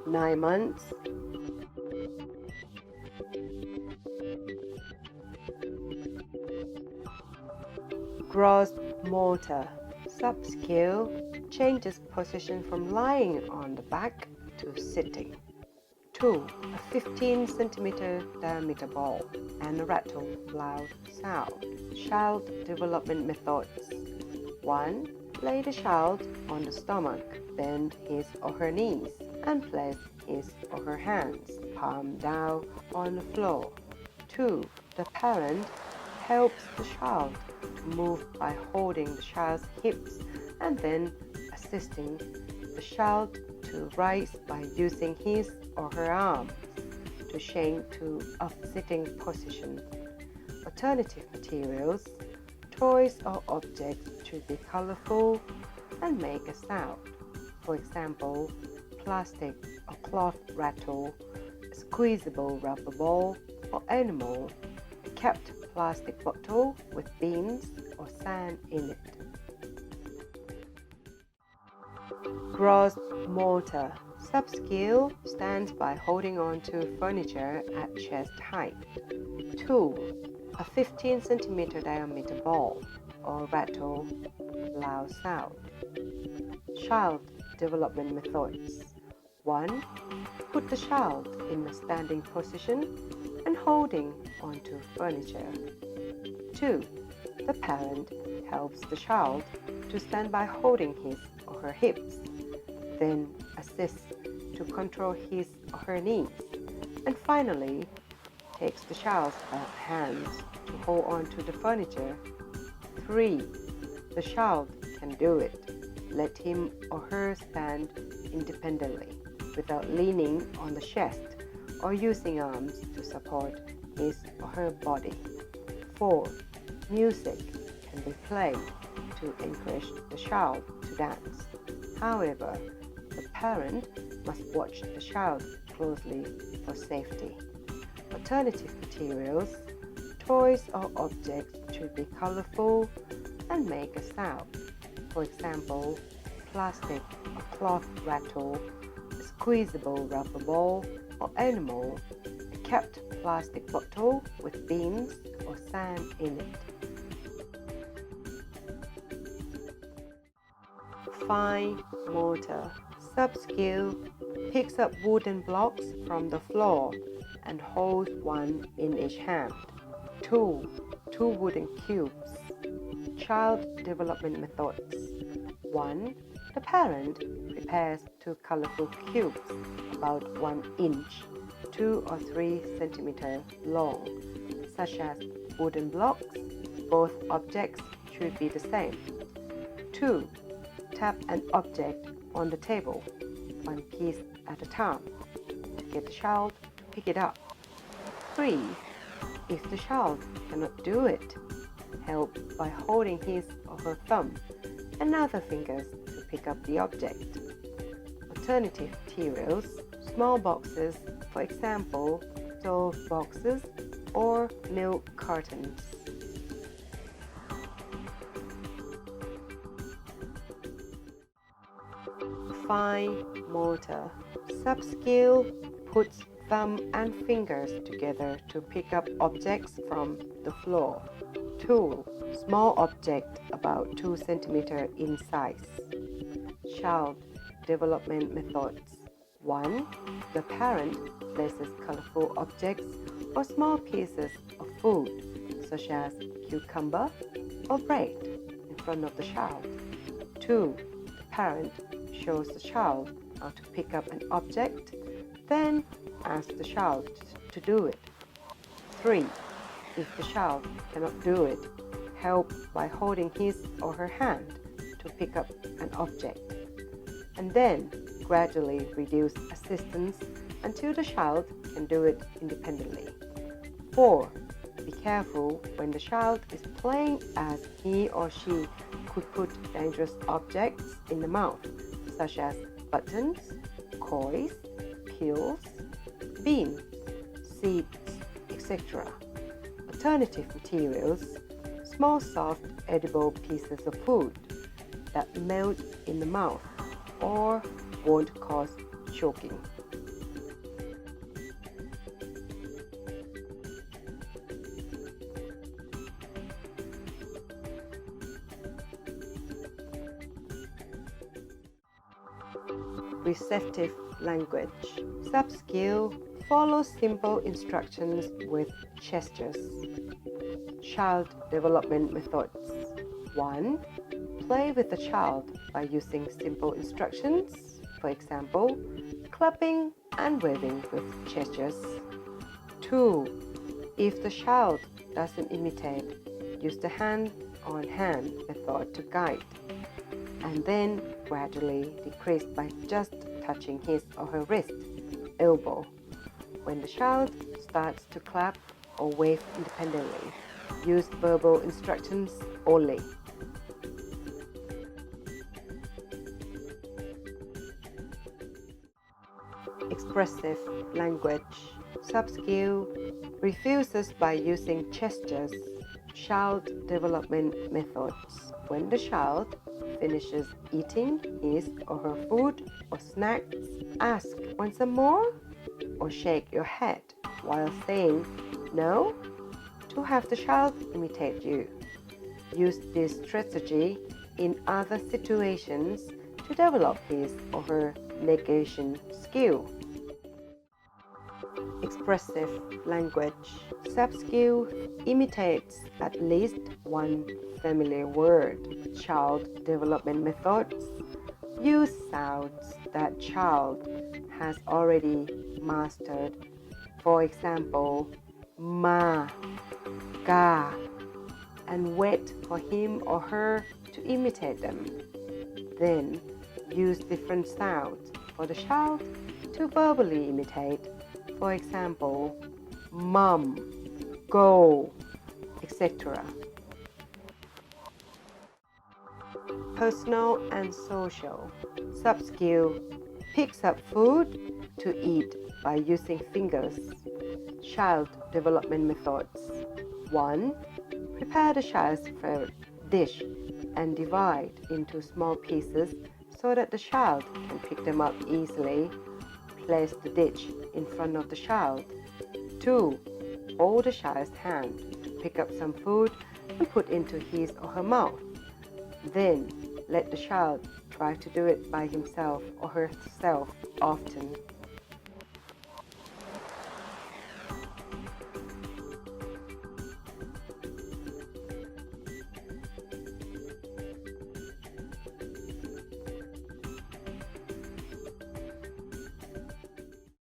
9months, gross motor subskill changes position from lying on the back to sitting. 2. A 15 cm diameter ball and a rattle loud sound. Child development methods. 1. Lay the child on the stomach, bend his or her knees, and place his or her hands, palm down, on the floor. 2. The parent helps the child to move by holding the child's hips and then assisting the child to rise by using his or her arms to change to a sitting position. Alternative materials. Toys or objects should be colorful and make a sound. For example, plastic or cloth rattle, a squeezable rubber ball or animal, a capped plastic bottle with beans or sand in it. Gross motor subskill stands by holding on to furniture at chest height. 2. A 15 cm diameter ball or rattle loud sound. Child development methods. 1. Put the child in a standing position and holding onto furniture. 2. The parent helps the child to stand by holding his or her hips, then assists to control his or her knees, and finally takes the child's hands to hold on to the furniture. 3. The child can do it. Let him or her stand independently without leaning on the chest or using arms to support his or her body. 4. Music can be played to encourage the child to dance. However, the parent must watch the child closely for safety. Alternative materials. Toys or objects should be colorful and make a sound. For example, plastic or cloth rattle, a squeezable rubber ball or animal, a capped plastic bottle with beans or sand in it. Fine motor subskill picks up wooden blocks from the floor and holds one in each hand. 2. Two wooden cubes. Child development methods. 1. The parent prepares 2 colorful cubes about 1 inch, 2 or 3 centimeters long, such as wooden blocks. Both objects should be the same. 2. Tap an object on the table, one piece at a time, to get the child to pick it up. 3. If the child cannot do it, help by holding his or her thumb and other fingers to pick up the object. Alternative materials. Small boxes, for example, stove boxes or milk cartons. Fine motor subskill puts thumb and fingers together to pick up objects from the floor. Tool. Small object about 2 cm in size. Child development methods. 1. The parent places colorful objects or small pieces of food, such as cucumber or bread, in front of the child. 2. The parent shows the child how to pick up an object, then asks the child to do it. 3. If the child cannot do it, help by holding his or her hand to pick up an object, and then gradually reduce assistance until the child can do it independently. 4. Be careful when the child is playing, as he or she could put dangerous objects in the mouth, such as buttons, coins, pills, beans, seeds, etc. Alternative materials. Small soft edible pieces of food that melt in the mouth, or won't cause choking. Receptive language. Sub-skill: follow simple instructions with gestures. Child development methods. 1. Play with the child by using simple instructions, for example, clapping and waving with gestures. 2. If the child doesn't imitate, use the hand-on-hand method to guide, and then gradually decrease by just touching his or her wrist, elbow. When the child starts to clap or wave independently, use verbal instructions only. Expressive language. Sub-skill: refuses by using gestures. Child development methods. When the child finishes eating his or her food or snacks, ask, "Want some more?" or shake your head while saying no to have the child imitate you. Use this strategy in other situations to develop his or her negation skill. Expressive language. Sub-skill: imitates at least one familiar word. Child development methods. Use sounds that child has already mastered. For example, ma, ga, and wait for him or her to imitate them. Then use different sounds for the child to verbally imitate. For example, mom, go, etc. Personal and social. Sub-skill: picks up food to eat by using fingers. Child development methods. 1. Prepare the child's favorite dish and divide into small pieces so that the child can pick them up easily. Place the dish in front of the child. 2. Hold the child's hand to pick up some food and put into his or her mouth. Then let the child try to do it by himself or herself often.